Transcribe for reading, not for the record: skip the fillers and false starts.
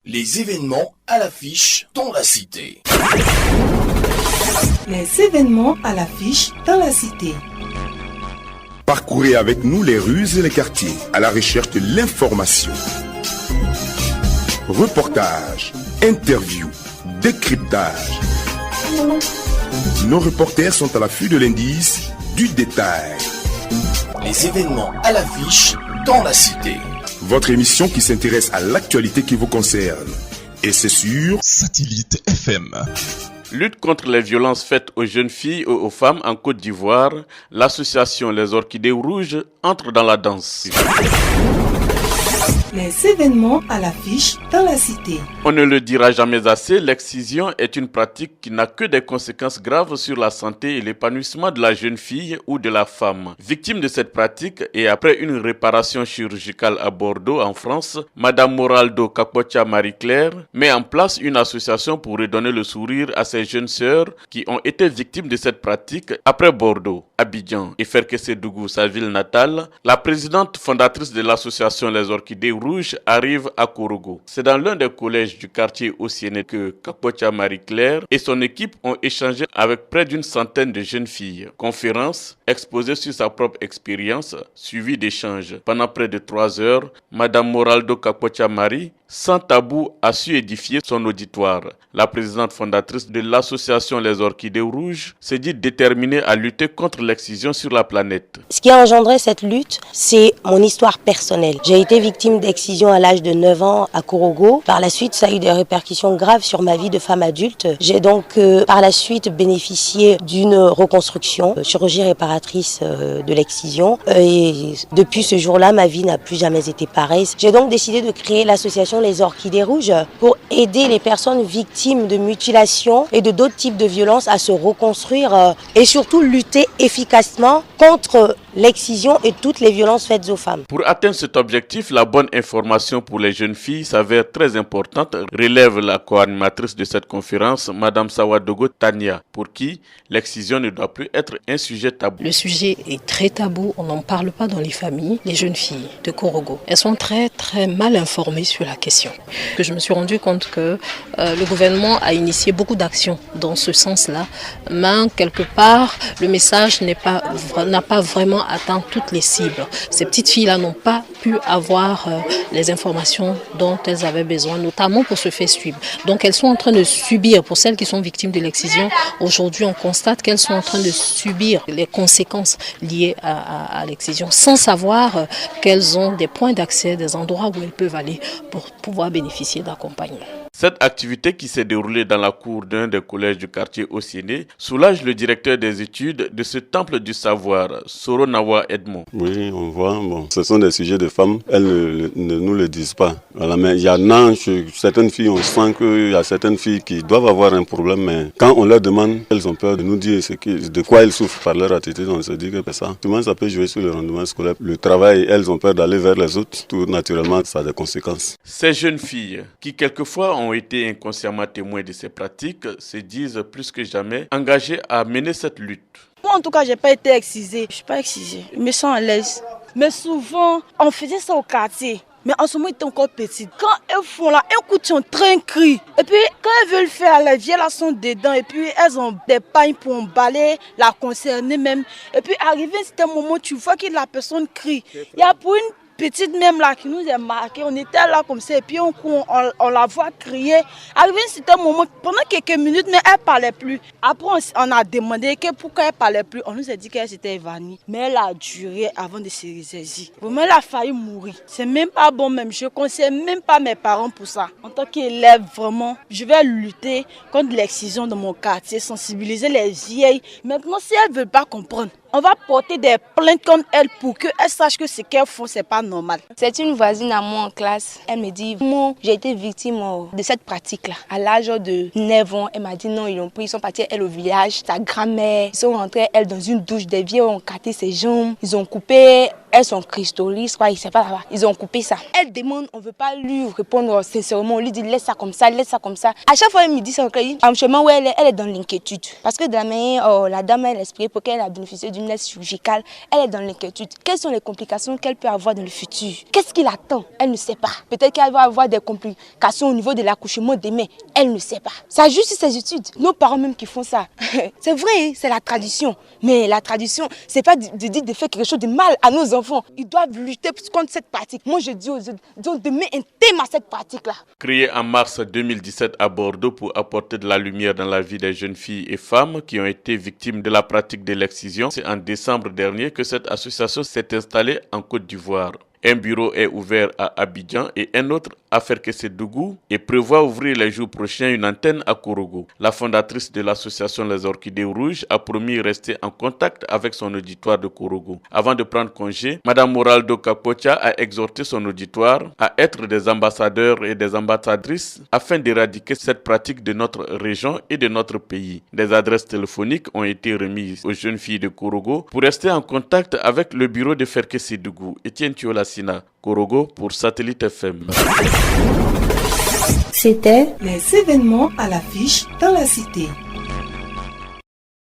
Les événements à l'affiche dans la cité. Les événements à l'affiche dans la cité. Parcourez avec nous les rues et les quartiers à la recherche de l'information. Reportages, interviews, décryptage. Nos reporters sont à l'affût de l'indice du détail. Les événements à l'affiche dans la cité. Votre émission qui s'intéresse à l'actualité qui vous concerne. Et c'est sur Satellite FM. Lutte contre les violences faites aux jeunes filles et aux femmes en Côte d'Ivoire, l'association Les Orchidées Rouges entre dans la danse. Les événements à l'affiche dans la cité. On ne le dira jamais assez, l'excision est une pratique qui n'a que des conséquences graves sur la santé et l'épanouissement de la jeune fille ou de la femme. Victime de cette pratique et après une réparation chirurgicale à Bordeaux, en France, Madame Moraldo Kapocha Marie-Claire met en place une association pour redonner le sourire à ses jeunes sœurs qui ont été victimes de cette pratique après Bordeaux, Abidjan et Ferkessédougou, sa ville natale. La présidente fondatrice de l'association Les Orchidées Rouges arrive à Korogo. C'est dans l'un des collèges du quartier Ossiéné que Kapocha Marie-Claire et son équipe ont échangé avec près d'une centaine de jeunes filles. Conférence, exposée sur sa propre expérience, suivie d'échanges. Pendant près de 3 heures, Madame Moraldo Kapocha Marie, sans tabou, a su édifier son auditoire. La présidente fondatrice de l'association Les Orchidées Rouges s'est dit déterminée à lutter contre l'excision sur la planète. Ce qui a engendré cette lutte, c'est mon histoire personnelle. J'ai été victime d'excision à l'âge de 9 ans à Korogo. Par la suite, ça a eu des répercussions graves sur ma vie de femme adulte. J'ai donc par la suite bénéficié d'une reconstruction, chirurgie réparatrice de l'excision. Et depuis ce jour-là, ma vie n'a plus jamais été pareille. J'ai donc décidé de créer l'association Les Orchidées Rouges pour aider les personnes victimes de mutilations et de d'autres types de violences à se reconstruire et surtout lutter efficacement contre l'excision et toutes les violences faites aux femmes. Pour atteindre cet objectif, la bonne information pour les jeunes filles s'avère très importante, relève la co-animatrice de cette conférence, Madame Sawadogo Tania, pour qui l'excision ne doit plus être un sujet tabou. Le sujet est très tabou, on n'en parle pas dans les familles. Les jeunes filles de Korogo, elles sont très mal informées sur la question. Je me suis rendu compte que le gouvernement a initié beaucoup d'actions dans ce sens-là, mais quelque part, le message n'a pas vraiment atteint toutes les cibles. Ces petites filles-là n'ont pas pu avoir les informations dont elles avaient besoin, notamment pour se faire suivre. Donc elles sont en train de subir, pour celles qui sont victimes de l'excision, aujourd'hui on constate qu'elles sont en train de subir les conséquences liées à l'excision, sans savoir qu'elles ont des points d'accès, des endroits où elles peuvent aller pour pouvoir bénéficier d'accompagnement. Cette activité qui s'est déroulée dans la cour d'un des collèges du quartier Ossiéné soulage le directeur des études de ce temple du savoir, Soro Nawa Edmond. Oui, on voit, ce sont des sujets de femmes, elles ne nous le disent pas. Voilà, mais il y en a, certaines filles, on sent qu'il y a certaines filles qui doivent avoir un problème, mais quand on leur demande, elles ont peur de nous dire de quoi elles souffrent par leur attitude, on se dit que ça. Tout le monde, ça peut jouer sur le rendement scolaire. Le travail, elles ont peur d'aller vers les autres, tout naturellement, ça a des conséquences. Ces jeunes filles, qui quelquefois ont été inconsciemment témoins de ces pratiques, se disent plus que jamais engagées à mener cette lutte. Moi, en tout cas, je n'ai pas été excisée. Je ne suis pas excisée. Je me sens à l'aise. Mais souvent, on faisait ça au quartier. Mais en ce moment, elle était encore petite. Quand elles font là, un coup, tu entends un cri. Et puis, quand elles veulent faire, les vieilles là sont dedans. Et puis, elles ont des pagnes pour emballer, la concerner même. Et puis, arrivé à un certain moment, tu vois que la personne crie. Il y a pour une petite même là qui nous a marqué, on était là comme ça et puis on la voit crier. Arrivé à un certain moment, pendant quelques minutes, mais elle ne parlait plus. Après, on a demandé pourquoi elle ne parlait plus. On nous a dit qu'elle s'était évanouie. Mais elle a duré avant de se ressaisir. Vraiment, elle a failli mourir. C'est même pas bon même. Je ne conseille même pas mes parents pour ça. En tant qu'élève, vraiment, je vais lutter contre l'excision dans mon quartier, sensibiliser les vieilles. Maintenant, si elles ne veulent pas comprendre, on va porter des plaintes contre elles pour qu'elles sachent que ce qu'elles font, ce n'est pas normal. C'est une voisine à moi en classe. Elle me dit, moi, j'ai été victime de cette pratique-là. À l'âge de 9 ans, elle m'a dit non, ils sont partis, elle, au village. Sa grand-mère, ils sont rentrés, elle, dans une douche. Des vieux ont cassé ses jambes. Ils ont coupé elles sont christolistes, quoi, il sait pas là-bas. Ils ont coupé ça. Elle demande, on veut pas lui répondre sincèrement. On lui dit laisse ça comme ça, laisse ça comme ça. À chaque fois, elle me dit ça, en chemin où elle est dans l'inquiétude. Parce que de la manière, la dame, elle explique pour qu'elle a bénéficié d'une aide chirurgicale, elle est dans l'inquiétude. Quelles sont les complications qu'elle peut avoir dans le futur? Qu'est-ce qui l'attend? Elle ne sait pas. Peut-être qu'elle va avoir des complications au niveau de l'accouchement demain. Elle ne sait pas. Ça juste ses études. Nos parents même qui font ça. C'est vrai, c'est la tradition. Mais la tradition, c'est pas de dire de faire quelque chose de mal à nos enfants. Ils doivent lutter contre cette pratique. Moi, je dis aux autres, de mettre un thème à cette pratique-là. Créée en mars 2017 à Bordeaux pour apporter de la lumière dans la vie des jeunes filles et femmes qui ont été victimes de la pratique de l'excision, c'est en décembre dernier que cette association s'est installée en Côte d'Ivoire. Un bureau est ouvert à Abidjan et un autre à Ferkessédougou et prévoit ouvrir les jours prochains une antenne à Korogo. La fondatrice de l'association Les Orchidées Rouges a promis rester en contact avec son auditoire de Korogo. Avant de prendre congé, Madame Moraldo Capocha a exhorté son auditoire à être des ambassadeurs et des ambassadrices afin d'éradiquer cette pratique de notre région et de notre pays. Des adresses téléphoniques ont été remises aux jeunes filles de Korogo pour rester en contact avec le bureau de Ferkessédougou. Etienne Thiola Korogo pour Satellite FM. C'était les événements à l'affiche dans la cité.